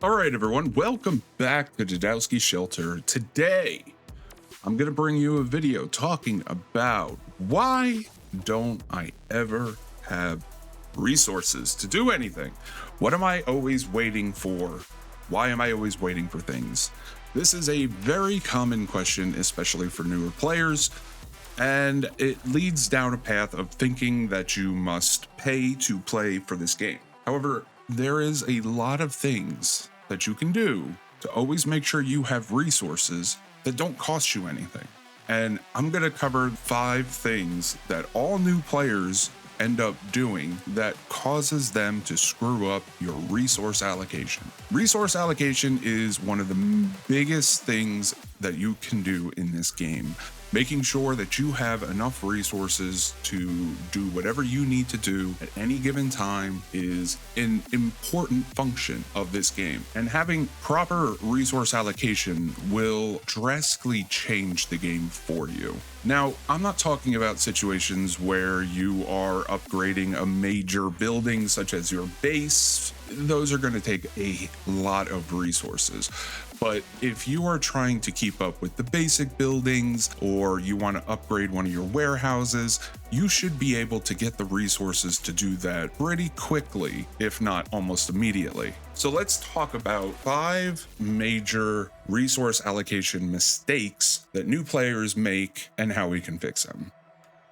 All right, everyone, welcome back to Dudowski Shelter. Today, I'm going to bring you a video talking about why don't I ever have resources to do anything? What am I always waiting for? Why am I always waiting for things? This is a very common question, especially for newer players, and it leads down a path of thinking that you must pay to play for this game. However, there is a lot of things that you can do to always make sure you have resources that don't cost you anything. And I'm going to cover 5 things that all new players end up doing that causes them to screw up your resource allocation. Resource allocation is one of the biggest things that you can do in this game. Making sure that you have enough resources to do whatever you need to do at any given time is an important function of this game. And having proper resource allocation will drastically change the game for you. Now, I'm not talking about situations where you are upgrading a major building such as your base. Those are going to take a lot of resources. But if you are trying to keep up with the basic buildings or you want to upgrade one of your warehouses, you should be able to get the resources to do that pretty quickly, if not almost immediately. So let's talk about 5 major resource allocation mistakes that new players make and how we can fix them.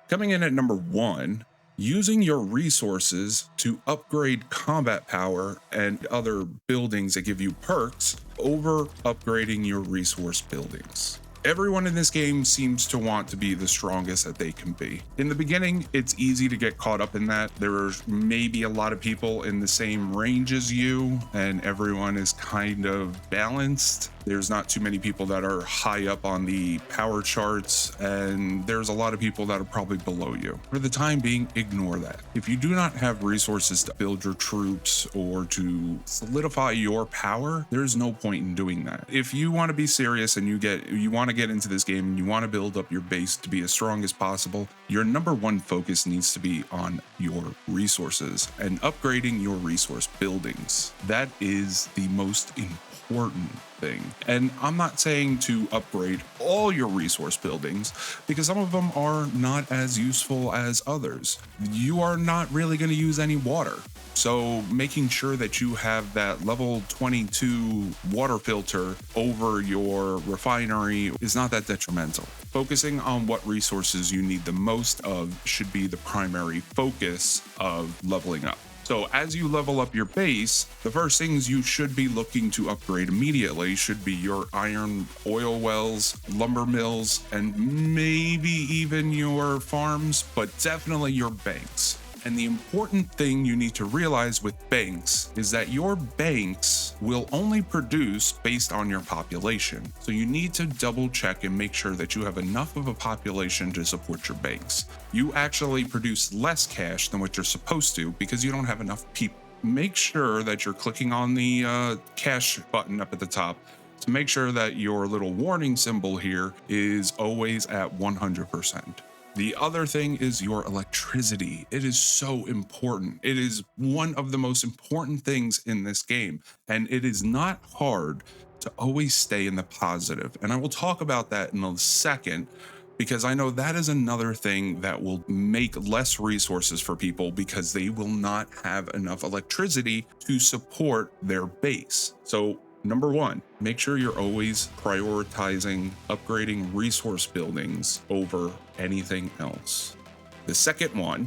Coming in at number 1, using your resources to upgrade combat power and other buildings that give you perks over upgrading your resource buildings. Everyone in this game seems to want to be the strongest that they can be. In the beginning, it's easy to get caught up in that. There's maybe a lot of people in the same range as you, and everyone is kind of balanced. There's not too many people that are high up on the power charts, and there's a lot of people that are probably below you. For the time being, ignore that. If you do not have resources to build your troops or to solidify your power, there's no point in doing that. If you want to be serious and you want to get into this game and you want to build up your base to be as strong as possible, your number 1 focus needs to be on your resources and upgrading your resource buildings. That is the most important thing. And I'm not saying to upgrade all your resource buildings because some of them are not as useful as others. You are not really going to use any water. So making sure that you have that level 22 water filter over your refinery is not that detrimental. Focusing on what resources you need the most of should be the primary focus of leveling up. So as you level up your base, the first things you should be looking to upgrade immediately should be your iron oil wells, lumber mills, and maybe even your farms, but definitely your banks. And the important thing you need to realize with banks is that your banks will only produce based on your population. So you need to double check and make sure that you have enough of a population to support your banks. You actually produce less cash than what you're supposed to because you don't have enough people. Make sure that you're clicking on the cash button up at the top to make sure that your little warning symbol here is always at 100%. The other thing is your electricity. It is so important. It is one of the most important things in this game, and it is not hard to always stay in the positive. And I will talk about that in a second, because I know that is another thing that will make less resources for people because they will not have enough electricity to support their base. So number 1, make sure you're always prioritizing upgrading resource buildings over anything else. The second one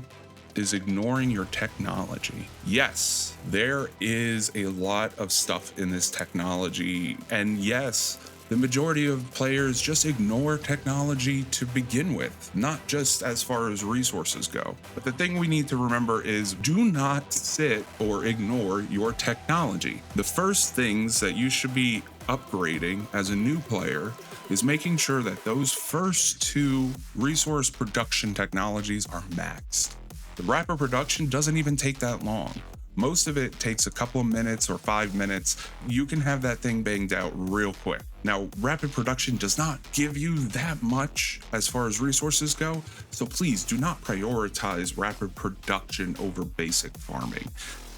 is ignoring your technology. Yes, there is a lot of stuff in this technology, and yes, the majority of players just ignore technology to begin with, not just as far as resources go. But the thing we need to remember is do not sit or ignore your technology. The first things that you should be upgrading as a new player is making sure that those first 2 resource production technologies are maxed. The rapid production doesn't even take that long. Most of it takes a couple of minutes or 5 minutes. You can have that thing banged out real quick. Now, rapid production does not give you that much as far as resources go, so please do not prioritize rapid production over basic farming.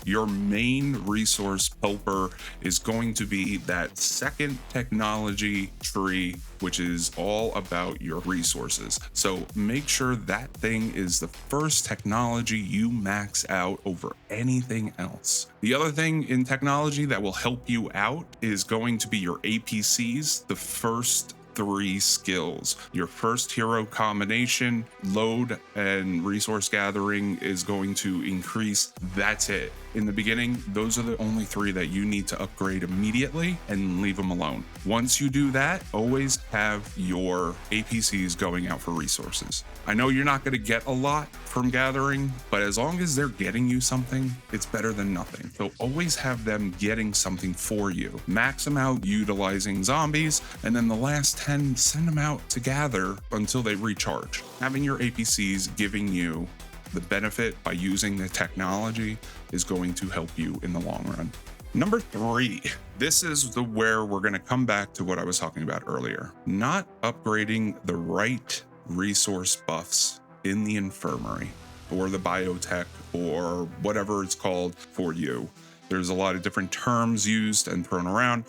Your main resource helper is going to be that second technology tree, which is all about your resources. So make sure that thing is the first technology you max out over anything else. The other thing in technology that will help you out is going to be your APCs, the first 3 skills. Your first hero combination, load, and resource gathering is going to increase. That's it. In the beginning, those are the only 3 that you need to upgrade immediately and leave them alone. Once you do that, always have your APCs going out for resources. I know you're not going to get a lot from gathering, but as long as they're getting you something, it's better than nothing. So always have them getting something for you. Max them out utilizing zombies, and then the last 10, send them out to gather until they recharge. Having your APCs giving you the benefit by using the technology is going to help you in the long run. Number 3, this is where we're going to come back to what I was talking about earlier. Not upgrading the right resource buffs in the infirmary or the biotech or whatever it's called for you. There's a lot of different terms used and thrown around.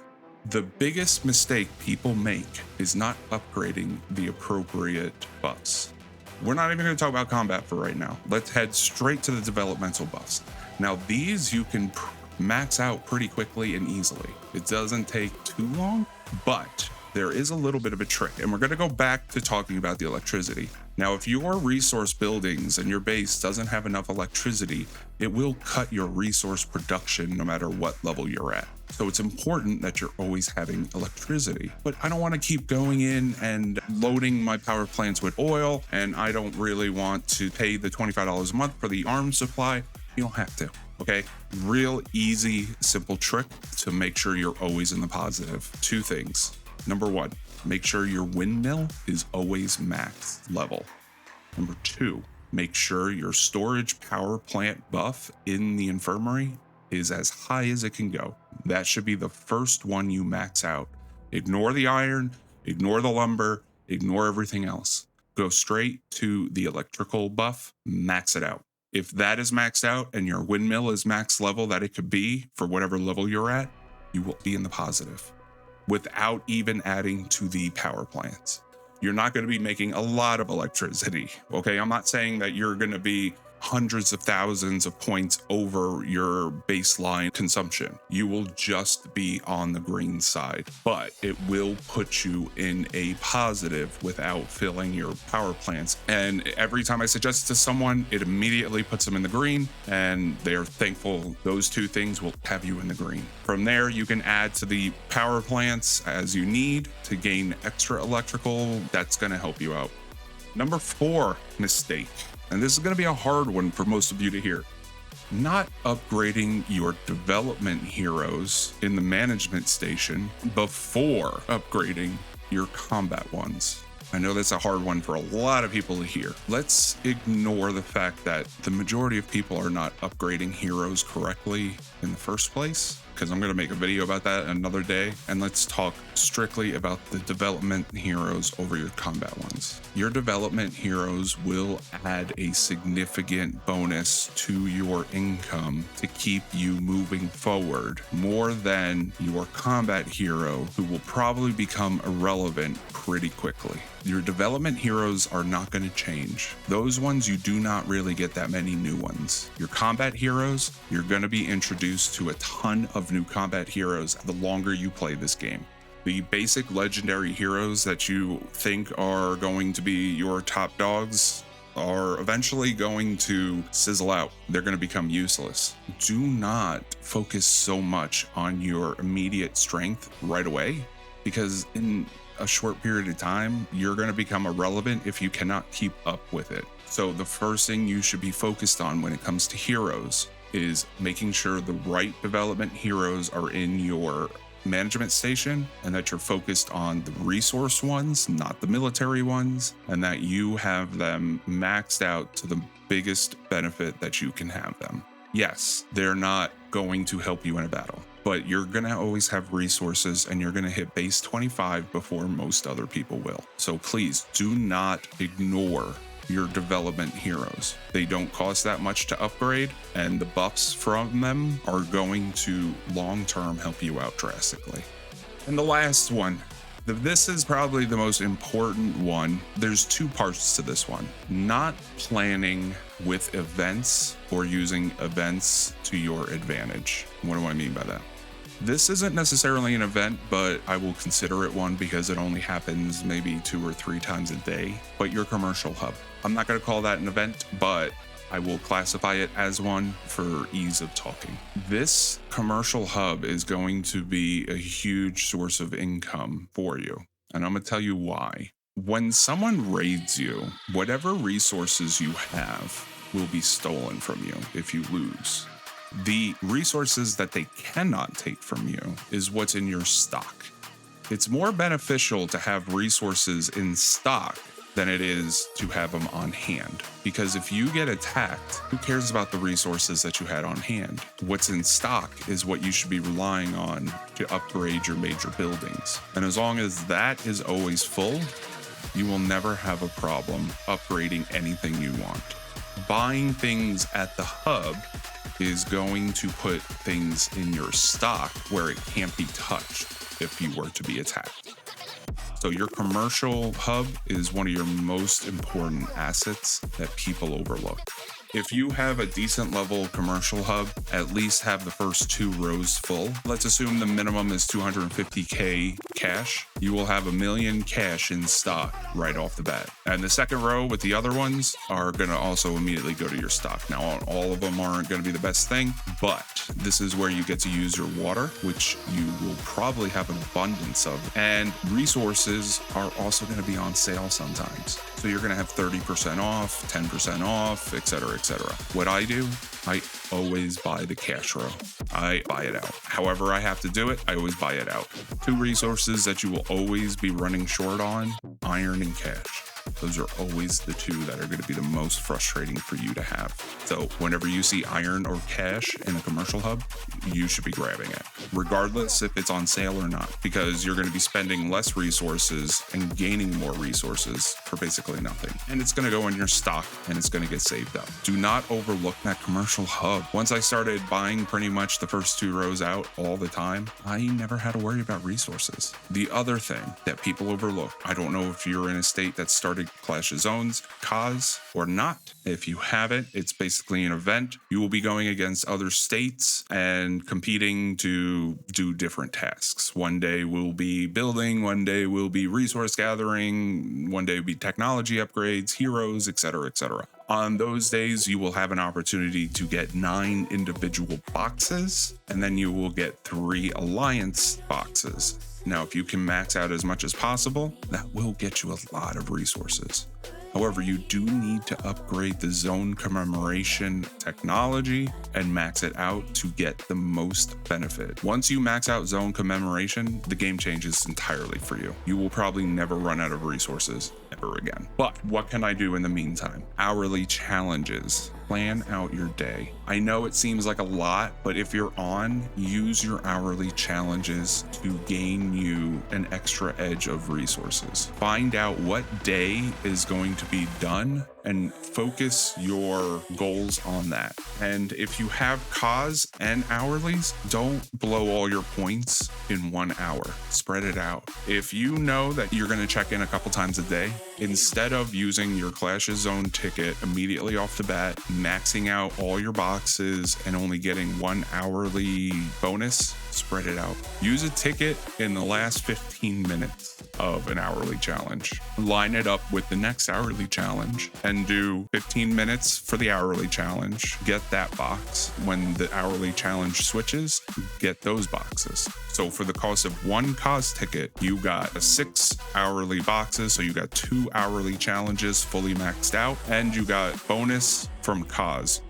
The biggest mistake people make is not upgrading the appropriate buffs. We're not even going to talk about combat for right now. Let's head straight to the developmental buffs. Now, these you can max out pretty quickly and easily. It doesn't take too long, but there is a little bit of a trick, and we're going to go back to talking about the electricity. Now, if your resource buildings and your base doesn't have enough electricity, it will cut your resource production no matter what level you're at. So it's important that you're always having electricity. But I don't want to keep going in and loading my power plants with oil, and I don't really want to pay the $25 a month for the arms supply. You don't have to, okay? Real easy, simple trick to make sure you're always in the positive. 2 things. Number 1, make sure your windmill is always max level. Number 2, make sure your storage power plant buff in the infirmary is as high as it can go. That should be the first one you max out. Ignore the iron, ignore the lumber, ignore everything else. Go straight to the electrical buff, max it out. If that is maxed out and your windmill is max level that it could be for whatever level you're at, you will be in the positive without even adding to the power plants. You're not going to be making a lot of electricity, okay? I'm not saying that you're going to be hundreds of thousands of points over your baseline consumption. You will just be on the green side, but it will put you in a positive without filling your power plants. And every time I suggest it to someone, it immediately puts them in the green, and they're thankful. Those 2 things will have you in the green. From there, you can add to the power plants as you need to gain extra electrical. That's going to help you out. Number 4 mistake, and this is going to be a hard one for most of you to hear. Not upgrading your development heroes in the management station before upgrading your combat ones. I know that's a hard one for a lot of people to hear. Let's ignore the fact that the majority of people are not upgrading heroes correctly in the first place, because I'm going to make a video about that another day. And let's talk strictly about the development heroes over your combat ones. Your development heroes will add a significant bonus to your income to keep you moving forward, more than your combat hero, who will probably become irrelevant pretty quickly. Your development heroes are not going to change. Those ones, you do not really get that many new ones. Your combat heroes, you're going to be introduced to a ton of new combat heroes the longer you play this game. The basic legendary heroes that you think are going to be your top dogs are eventually going to sizzle out. They're going to become useless. Do not focus so much on your immediate strength right away, because in a short period of time, you're going to become irrelevant if you cannot keep up with it. So the first thing you should be focused on when it comes to heroes is making sure the right development heroes are in your management station, and that you're focused on the resource ones, not the military ones, and that you have them maxed out to the biggest benefit that you can have them. Yes, they're not going to help you in a battle, but you're going to always have resources, and you're going to hit base 25 before most other people will. So please do not ignore your development heroes. They don't cost that much to upgrade, and the buffs from them are going to long-term help you out drastically. And the last one, this is probably the most important one. There's two parts to this one. Not planning with events or using events to your advantage. What do I mean by that? This isn't necessarily an event, but I will consider it one because it only happens maybe 2 or 3 times a day. But your commercial hub. I'm not going to call that an event, but I will classify it as one for ease of talking. This commercial hub is going to be a huge source of income for you. And I'm going to tell you why. When someone raids you, whatever resources you have will be stolen from you if you lose. The resources that they cannot take from you is what's in your stock. It's more beneficial to have resources in stock than it is to have them on hand. Because if you get attacked, who cares about the resources that you had on hand? What's in stock is what you should be relying on to upgrade your major buildings. And as long as that is always full, you will never have a problem upgrading anything you want. Buying things at the hub is going to put things in your stock where it can't be touched if you were to be attacked. So your commercial hub is one of your most important assets that people overlook. If you have a decent level commercial hub, at least have the first 2 rows full. Let's assume the minimum is 250K cash. You will have $1 million cash in stock right off the bat. And the second row with the other ones are going to also immediately go to your stock. Now, all of them aren't going to be the best thing, but this is where you get to use your water, which you will probably have an abundance of. And resources are also going to be on sale sometimes. So you're going to have 30% off, 10% off, etc., etc. What I do, I always buy the cash row. I buy it out. However I have to do it, I always buy it out. 2 resources that you will always be running short on, iron and cash. Those are always the 2 that are going to be the most frustrating for you to have. So whenever you see iron or cash in a commercial hub, you should be grabbing it, regardless if it's on sale or not, because you're going to be spending less resources and gaining more resources for basically nothing. And it's going to go in your stock and it's going to get saved up. Do not overlook that commercial hub. Once I started buying pretty much the first 2 rows out all the time, I never had to worry about resources. The other thing that people overlook, I don't know if you're in a state that started Clash of Zones, COS, or not. If you haven't, it's basically an event. You will be going against other states and competing to do different tasks. One day we'll be building, one day we'll be resource gathering, one day will be technology upgrades, heroes, etc., etc. On those days, you will have an opportunity to get 9 individual boxes, and then you will get 3 alliance boxes. Now, if you can max out as much as possible, that will get you a lot of resources. However, you do need to upgrade the zone commemoration technology and max it out to get the most benefit. Once you max out zone commemoration, the game changes entirely for you. You will probably never run out of resources ever again. But what can I do in the meantime? Hourly challenges. Plan out your day. I know it seems like a lot, but if you're on, use your hourly challenges to gain you an extra edge of resources. Find out what day is going to be done and focus your goals on that. And if you have COS and hourlies, don't blow all your points in 1 hour. Spread it out. If you know that you're going to check in a couple times a day, instead of using your Clash of Zone ticket immediately off the bat, maxing out all your boxes and only getting 1 hourly bonus, spread it out. Use a ticket in the last 15 minutes of an hourly challenge. Line it up with the next hourly challenge and do 15 minutes for the hourly challenge. Get that box. When the hourly challenge switches, get those boxes. So for the cost of 1 COS ticket, you got 6 hourly boxes. So you got 2 hourly challenges fully maxed out, and you got bonus from COS.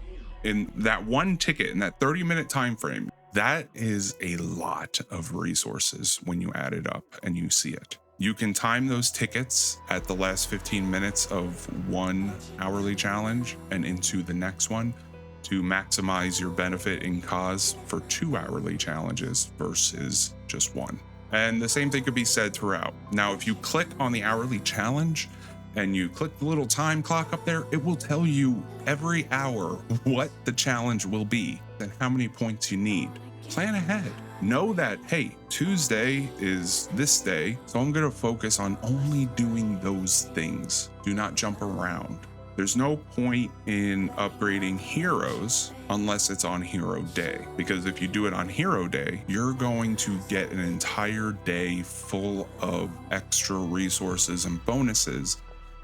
In that 1 ticket, in that 30-minute time frame, that is a lot of resources when you add it up and you see it. You can time those tickets at the last 15 minutes of 1 hourly challenge and into the next one to maximize your benefit in COS for 2 hourly challenges versus just 1. And the same thing could be said throughout. Now, if you click on the hourly challenge, and you click the little time clock up there, it will tell you every hour what the challenge will be and how many points you need. Plan ahead. Know that, hey, Tuesday is this day, so I'm going to focus on only doing those things. Do not jump around. There's no point in upgrading heroes unless it's on hero day, because if you do it on hero day, you're going to get an entire day full of extra resources and bonuses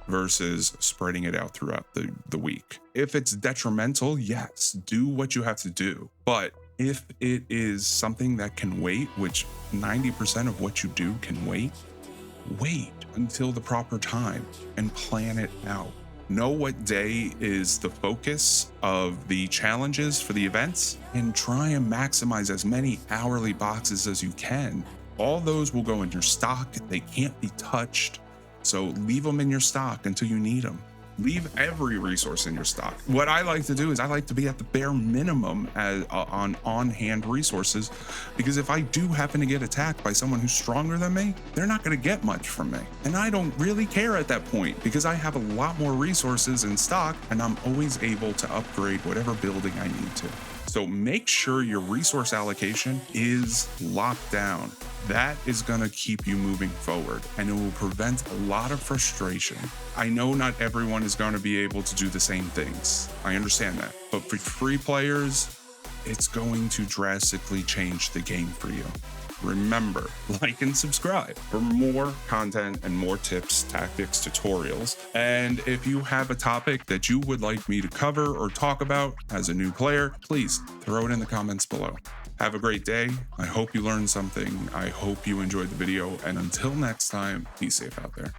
versus spreading it out throughout the week. If it's detrimental, yes, do what you have to do. But if it is something that can wait, which 90% of what you do can wait until the proper time and plan it out. Know what day is the focus of the challenges for the events and try and maximize as many hourly boxes as you can. All those will go in your stock. They can't be touched. So leave them in your stock until you need them. Leave every resource in your stock. What I like to do is I like to be at the bare minimum on-hand resources, because if I do happen to get attacked by someone who's stronger than me, they're not going to get much from me. And I don't really care at that point because I have a lot more resources in stock and I'm always able to upgrade whatever building I need to. So make sure your resource allocation is locked down. That is going to keep you moving forward and it will prevent a lot of frustration. I know not everyone is going to be able to do the same things. I understand that. But for free players, it's going to drastically change the game for you. Remember, like and subscribe for more content and more tips, tactics, tutorials. And if you have a topic that you would like me to cover or talk about as a new player, please throw it in the comments below. Have a great day. I hope you learned something. I hope you enjoyed the video. And until next time, be safe out there.